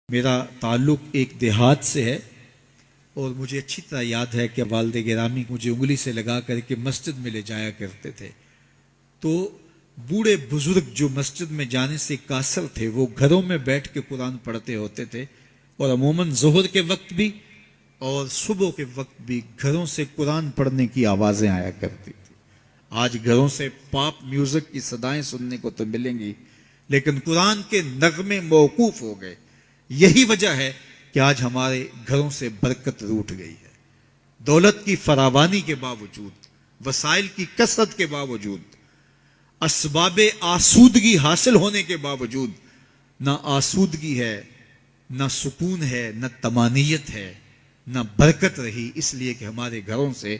میرا تعلق ایک دیہات سے ہے اور مجھے اچھی طرح یاد ہے کہ والد گرامی مجھے انگلی سے لگا کر کے مسجد میں لے جایا کرتے تھے. تو بوڑھے بزرگ جو مسجد میں جانے سے قاصر تھے وہ گھروں میں بیٹھ کے قرآن پڑھتے ہوتے تھے اور عموماً ظہر کے وقت بھی اور صبح کے وقت بھی گھروں سے قرآن پڑھنے کی آوازیں آیا کرتی تھی. آج گھروں سے پاپ میوزک کی صدائیں سننے کو تو ملیں گی لیکن قرآن کے نغمے موقوف ہو گئے. یہی وجہ ہے کہ آج ہمارے گھروں سے برکت روٹ گئی ہے. دولت کی فراوانی کے باوجود، وسائل کی کثرت کے باوجود، اسباب آسودگی حاصل ہونے کے باوجود نہ آسودگی ہے، نہ سکون ہے، نہ طمانینت ہے، نہ برکت رہی، اس لیے کہ ہمارے گھروں سے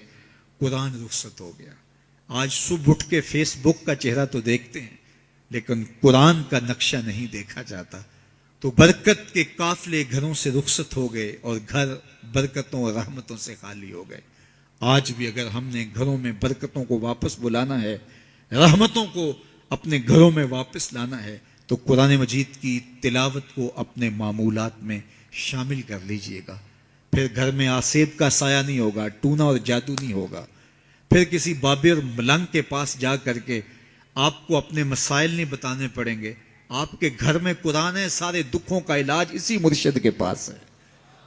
قرآن رخصت ہو گیا. آج صبح اٹھ کے فیس بک کا چہرہ تو دیکھتے ہیں لیکن قرآن کا نقشہ نہیں دیکھا جاتا. تو برکت کے قافلے گھروں سے رخصت ہو گئے اور گھر برکتوں اور رحمتوں سے خالی ہو گئے. آج بھی اگر ہم نے گھروں میں برکتوں کو واپس بلانا ہے، رحمتوں کو اپنے گھروں میں واپس لانا ہے تو قرآن مجید کی تلاوت کو اپنے معمولات میں شامل کر لیجئے گا. پھر گھر میں آسیب کا سایہ نہیں ہوگا، ٹونا اور جادو نہیں ہوگا. پھر کسی بابے اور ملنگ کے پاس جا کر کے آپ کو اپنے مسائل نہیں بتانے پڑیں گے. آپ کے گھر میں قرآن ہے، سارے دکھوں کا علاج اسی مرشد کے پاس ہے.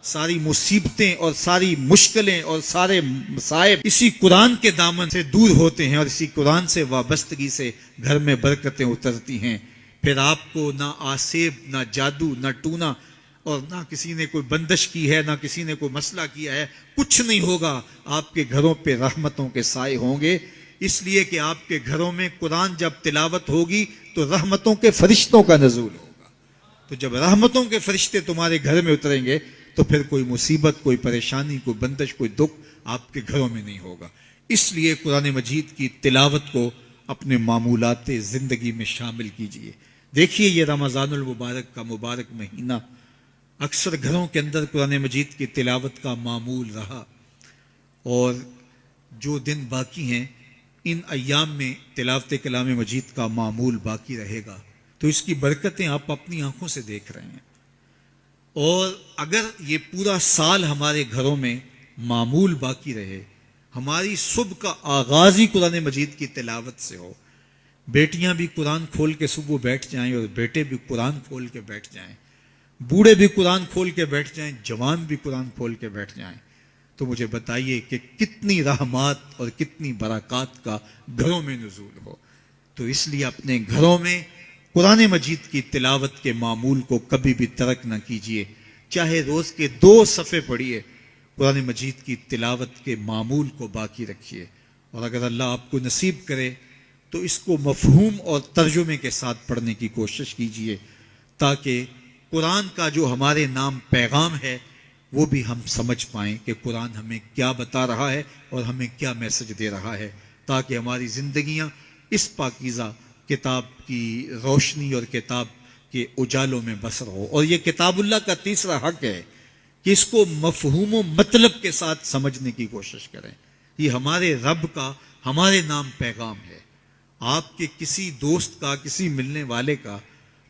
ساری مصیبتیں اور ساری مشکلیں اور سارے مصائب اسی قرآن کے دامن سے دور ہوتے ہیں اور اسی قرآن سے وابستگی سے گھر میں برکتیں اترتی ہیں. پھر آپ کو نہ آسیب، نہ جادو، نہ ٹونا اور نہ کسی نے کوئی بندش کی ہے، نہ کسی نے کوئی مسئلہ کیا ہے، کچھ نہیں ہوگا. آپ کے گھروں پہ رحمتوں کے سائے ہوں گے، اس لیے کہ آپ کے گھروں میں قرآن جب تلاوت ہوگی تو رحمتوں کے فرشتوں کا نزول ہوگا. تو جب رحمتوں کے فرشتے تمہارے گھر میں اتریں گے تو پھر کوئی مصیبت، کوئی پریشانی، کوئی بندش، کوئی دکھ آپ کے گھروں میں نہیں ہوگا. اس لیے قرآن مجید کی تلاوت کو اپنے معمولات زندگی میں شامل کیجئے. دیکھیے یہ رمضان المبارک کا مبارک مہینہ اکثر گھروں کے اندر قرآن مجید کی تلاوت کا معمول رہا اور جو دن باقی ہیں ان ایام میں تلاوت کلام مجید کا معمول باقی رہے گا. تو اس کی برکتیں آپ اپنی آنکھوں سے دیکھ رہے ہیں. اور اگر یہ پورا سال ہمارے گھروں میں معمول باقی رہے، ہماری صبح کا آغاز ہی قرآن مجید کی تلاوت سے ہو، بیٹیاں بھی قرآن کھول کے صبح بیٹھ جائیں اور بیٹے بھی قرآن کھول کے بیٹھ جائیں، بوڑھے بھی قرآن کھول کے بیٹھ جائیں، جوان بھی قرآن کھول کے بیٹھ جائیں، تو مجھے بتائیے کہ کتنی رحمات اور کتنی برکات کا گھروں میں نزول ہو. تو اس لیے اپنے گھروں میں قرآن مجید کی تلاوت کے معمول کو کبھی بھی ترک نہ کیجیے. چاہے روز کے 2 صفحے پڑھیے، قرآن مجید کی تلاوت کے معمول کو باقی رکھیے. اور اگر اللہ آپ کو نصیب کرے تو اس کو مفہوم اور ترجمے کے ساتھ پڑھنے کی کوشش کیجیے تاکہ قرآن کا جو ہمارے نام پیغام ہے وہ بھی ہم سمجھ پائیں کہ قرآن ہمیں کیا بتا رہا ہے اور ہمیں کیا میسج دے رہا ہے، تاکہ ہماری زندگیاں اس پاکیزہ کتاب کی روشنی اور کتاب کے اجالوں میں بسر ہو. اور یہ کتاب اللہ کا تیسرا حق ہے کہ اس کو مفہوم و مطلب کے ساتھ سمجھنے کی کوشش کریں. یہ ہمارے رب کا ہمارے نام پیغام ہے. آپ کے کسی دوست کا، کسی ملنے والے کا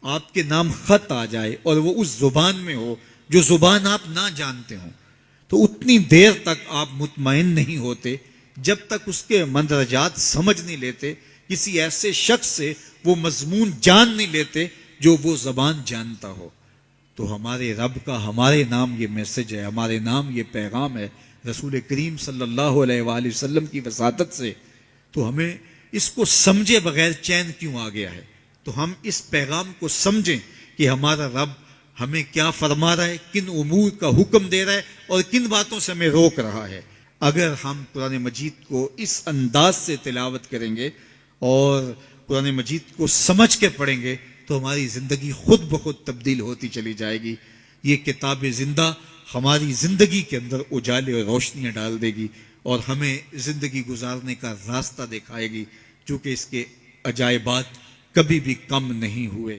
آپ کے نام خط آ جائے اور وہ اس زبان میں ہو جو زبان آپ نہ جانتے ہوں تو اتنی دیر تک آپ مطمئن نہیں ہوتے جب تک اس کے مندرجات سمجھ نہیں لیتے، کسی ایسے شخص سے وہ مضمون جان نہیں لیتے جو وہ زبان جانتا ہو. تو ہمارے رب کا ہمارے نام یہ میسج ہے، ہمارے نام یہ پیغام ہے رسول کریم صلی اللہ علیہ وآلہ وسلم کی وساطت سے. تو ہمیں اس کو سمجھے بغیر چین کیوں آ گیا ہے؟ تو ہم اس پیغام کو سمجھیں کہ ہمارا رب ہمیں کیا فرما رہا ہے، کن امور کا حکم دے رہا ہے اور کن باتوں سے ہمیں روک رہا ہے. اگر ہم قرآن مجید کو اس انداز سے تلاوت کریں گے اور قرآن مجید کو سمجھ کے پڑھیں گے تو ہماری زندگی خود بخود تبدیل ہوتی چلی جائے گی. یہ کتاب زندہ ہماری زندگی کے اندر اجالے اور روشنیاں ڈال دے گی اور ہمیں زندگی گزارنے کا راستہ دکھائے گی، چونکہ اس کے عجائبات کبھی بھی کم نہیں ہوئے.